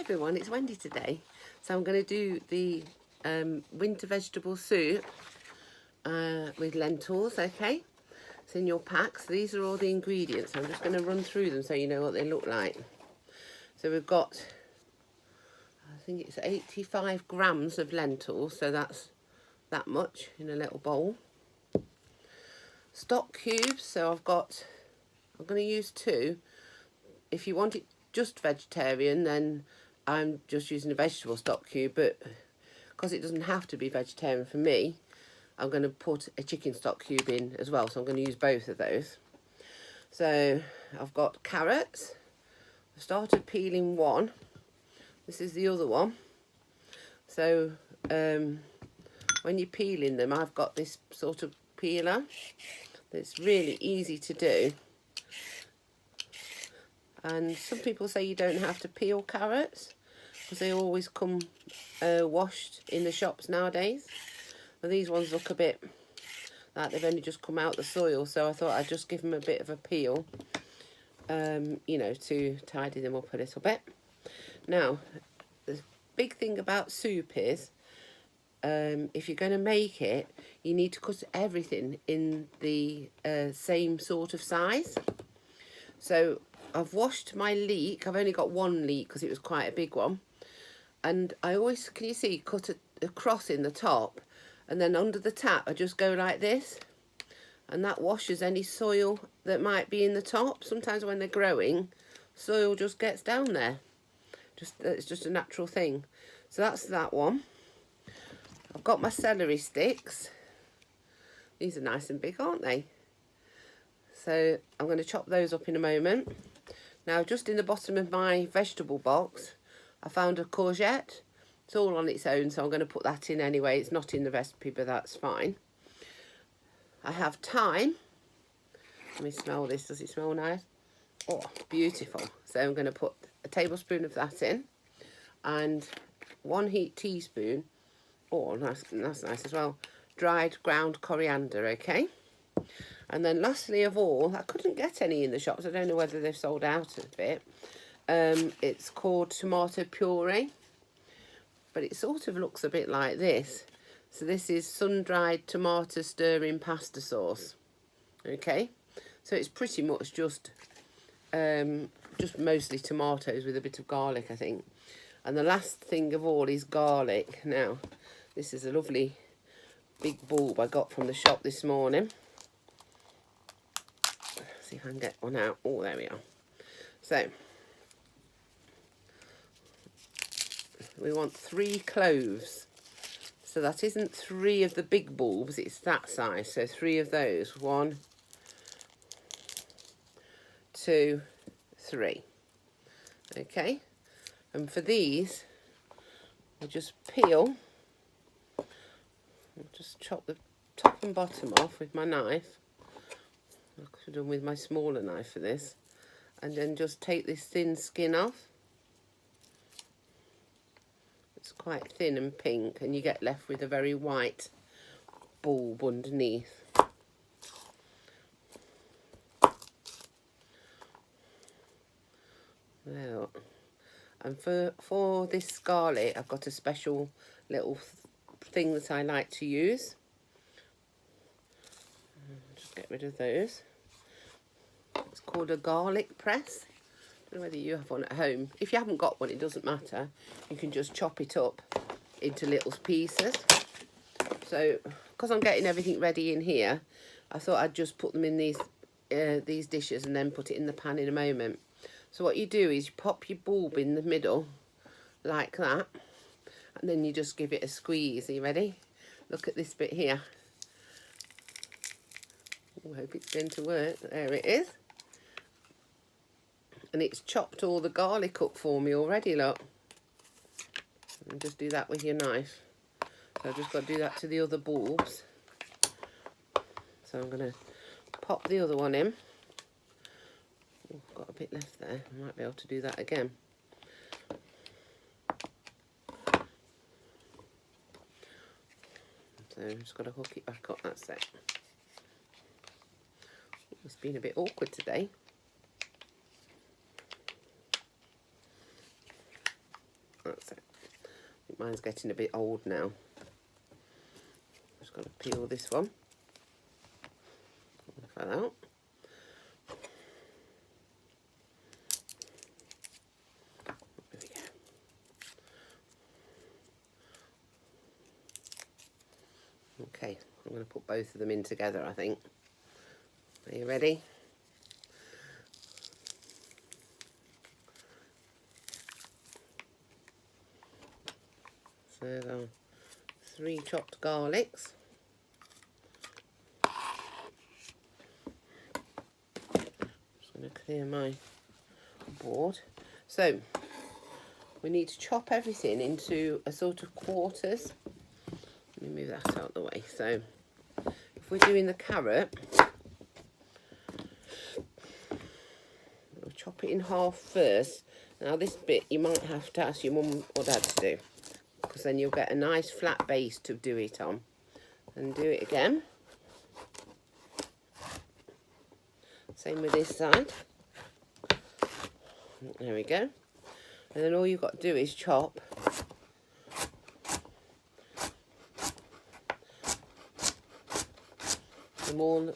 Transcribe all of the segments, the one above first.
everyone, it's Wendy today. So I'm going to do the winter vegetable soup with lentils, okay? It's in your packs. These are all the ingredients. I'm just going to run through them so you know what they look like. So we've got, I think it's 85 grams of lentils, so that's that much in a little bowl. Stock cubes, so I'm going to use 2. If you want it just vegetarian, then I'm just using a vegetable stock cube, but because it doesn't have to be vegetarian for me, I'm going to put a chicken stock cube in as well, so I'm going to use both of those. So I've got carrots. I started peeling one. This is the other one. So when you're peeling them, I've got this sort of peeler that's really easy to do. And some people say you don't have to peel carrots because they always come washed in the shops nowadays. And these ones look a bit like they've only just come out the soil, so I thought I'd just give them a bit of a peel, you know, to tidy them up a little bit. Now, the big thing about soup is if you're going to make it, you need to cut everything in the same sort of size. So I've washed my leek. I've only got one leek because it was quite a big one. And I always, can you see, cut a cross in the top. And then under the tap, I just go like this. And that washes any soil that might be in the top. Sometimes when they're growing, soil just gets down there. It's just a natural thing. So that's that one. I've got my celery sticks. These are nice and big, aren't they? So I'm going to chop those up in a moment. Now, just in the bottom of my vegetable box, I found a courgette. It's all on its own, so I'm going to put that in anyway. It's not in the recipe, but that's fine. I have thyme. Let me smell this. Does it smell nice? Oh, beautiful. So I'm going to put a tablespoon of that in. And 1 teaspoon. Oh, nice, that's nice as well. Dried ground coriander, okay? And then lastly of all, I couldn't get any in the shops. I don't know whether they've sold out of it. It's called tomato puree. But it sort of looks a bit like this. So this is sun-dried tomato stirring pasta sauce. Okay? So it's pretty much just mostly tomatoes with a bit of garlic, I think. And the last thing of all is garlic. Now, this is a lovely big bulb I got from the shop this morning. See if I can get one out. Oh, there we are. So we want 3 cloves. So that isn't 3 of the big bulbs, it's that size. So 3 of those. 1, 2, 3. Okay. And for these, I just peel. I'll just chop the top and bottom off with my knife. I could have done with my smaller knife for this. And then just take this thin skin off. It's quite thin and pink, and you get left with a very white bulb underneath. There. And for this garlic, I've got a special little thing that I like to use. Just get rid of those. It's called a garlic press. I don't know whether you have one at home. If you haven't got one, it doesn't matter. You can just chop it up into little pieces. So, because I'm getting everything ready in here, I thought I'd just put them in these dishes and then put it in the pan in a moment. So what you do is you pop your bulb in the middle, like that, and then you just give it a squeeze. Are you ready? Look at this bit here. I hope it's going to work. There it is. And it's chopped all the garlic up for me already, look. And just do that with your knife. So I've just got to do that to the other bulbs. So I'm going to pop the other one in. Oh, I've got a bit left there. I might be able to do that again. So I've just got to hook it back up, that's it. It's been a bit awkward today. That's it. I think mine's getting a bit old now. Just got to peel this one. That out. There we go. Okay, I'm going to put both of them in together, I think. Are you ready? So there are 3 chopped garlics. Just going to clear my board. So we need to chop everything into a sort of quarters. Let me move that out of the way. So if we're doing the carrot, we'll chop it in half first. Now this bit you might have to ask your mum or dad to do, because then you'll get a nice flat base to do it on. And do it again. Same with this side. There we go. And then all you've got to do is chop them all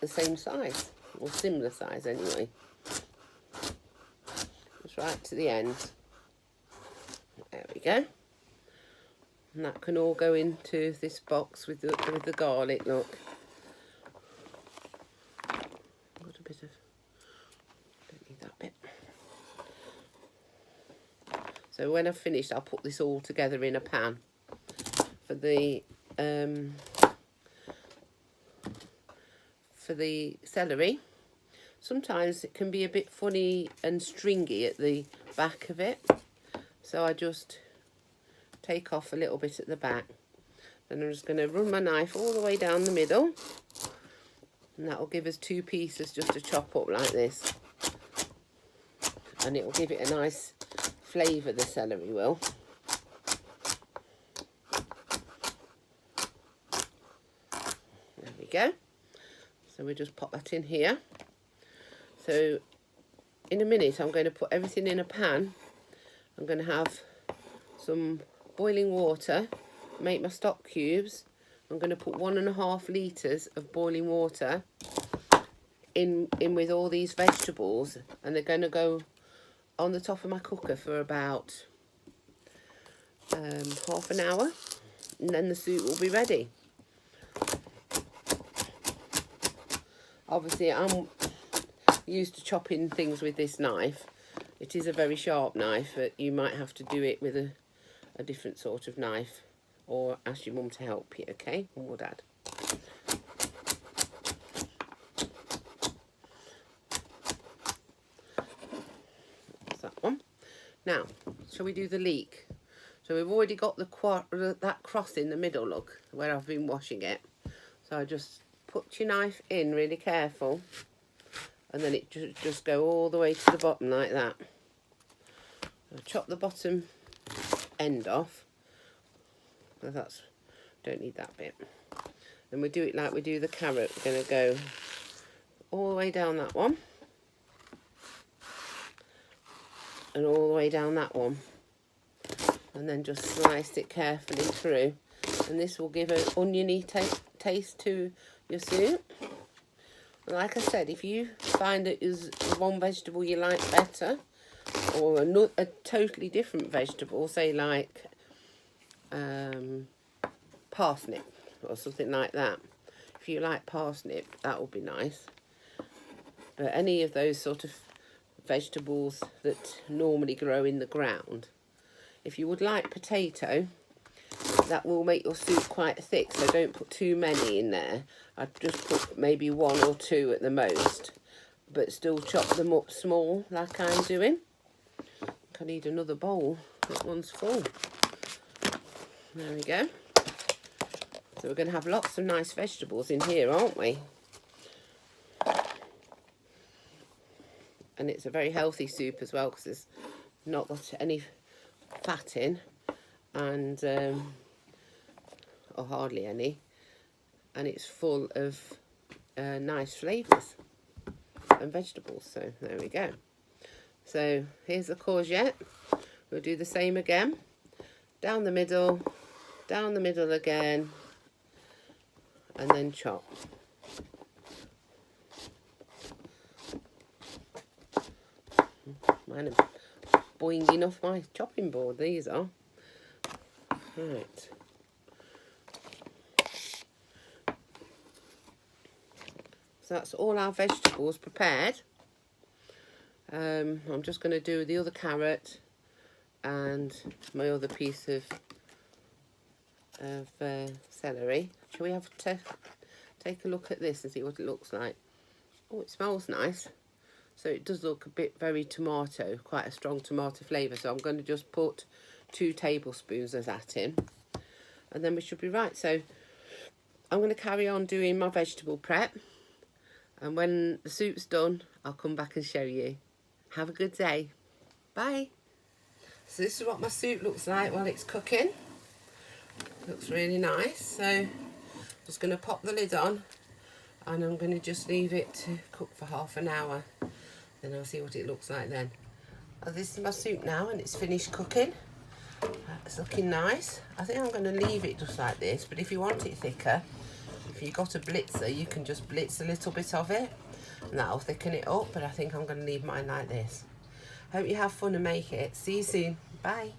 the same size, or similar size anyway. Just right to the end. There we go. And that can all go into this box with the garlic, look. Got a bit of, don't need that bit. So when I've finished, I'll put this all together in a pan. For the celery, sometimes it can be a bit funny and stringy at the back of it. So I just take off a little bit at the back. Then I'm just going to run my knife all the way down the middle. And that will give us 2 pieces just to chop up like this. And it will give it a nice flavour, the celery will. There we go. So we just pop that in here. So in a minute I'm going to put everything in a pan. I'm going to have some boiling water, make my stock cubes. I'm going to put 1.5 litres of boiling water in with all these vegetables, and they're going to go on the top of my cooker for about half an hour, and then the soup will be ready. Obviously I'm used to chopping things with this knife. It is a very sharp knife, but you might have to do it with a different sort of knife, or ask your mum to help you, okay, or dad. That's that one. Now, shall we do the leek? So we've already got that cross in the middle, look, where I've been washing it. So I just put your knife in really careful, and then it just go all the way to the bottom like that. I'll chop the bottom end off. That's, don't need that bit. Then we do it like we do the carrot. We're going to go all the way down that one, and all the way down that one, and then just slice it carefully through, and this will give an oniony taste to your soup. And like I said, if you find that is one vegetable you like better, or a totally different vegetable, say like parsnip or something like that. If you like parsnip, that would be nice. But any of those sort of vegetables that normally grow in the ground. If you would like potato, that will make your soup quite thick, so don't put too many in there. I'd just put maybe 1 or 2 at the most, but still chop them up small like I'm doing. I need another bowl. That one's full. There we go. So we're going to have lots of nice vegetables in here, aren't we? And it's a very healthy soup as well, because there's not got any fat in, and or hardly any, and it's full of nice flavours and vegetables. So there we go. So here's the courgette. We'll do the same again. Down the middle again, and then chop. Mine are boinging off my chopping board, these are. Right. So that's all our vegetables prepared. I'm just going to do the other carrot and my other piece of celery. Shall we have to take a look at this and see what it looks like? Oh, it smells nice. So it does look a bit very tomato, quite a strong tomato flavour. So I'm going to just put 2 tablespoons of that in, and then we should be right. So I'm going to carry on doing my vegetable prep, and when the soup's done, I'll come back and show you. Have a good day. Bye. So this is what my soup looks like while it's cooking. Looks really nice. So I'm just going to pop the lid on, and I'm going to just leave it to cook for half an hour. Then I'll see what it looks like then. Oh, this is my soup now, and it's finished cooking. It's looking nice. I think I'm going to leave it just like this, but if you want it thicker, if you've got a blitzer, you can just blitz a little bit of it, and that'll thicken it up, but I think I'm going to leave mine like this. Hope you have fun and make it. See you soon. Bye.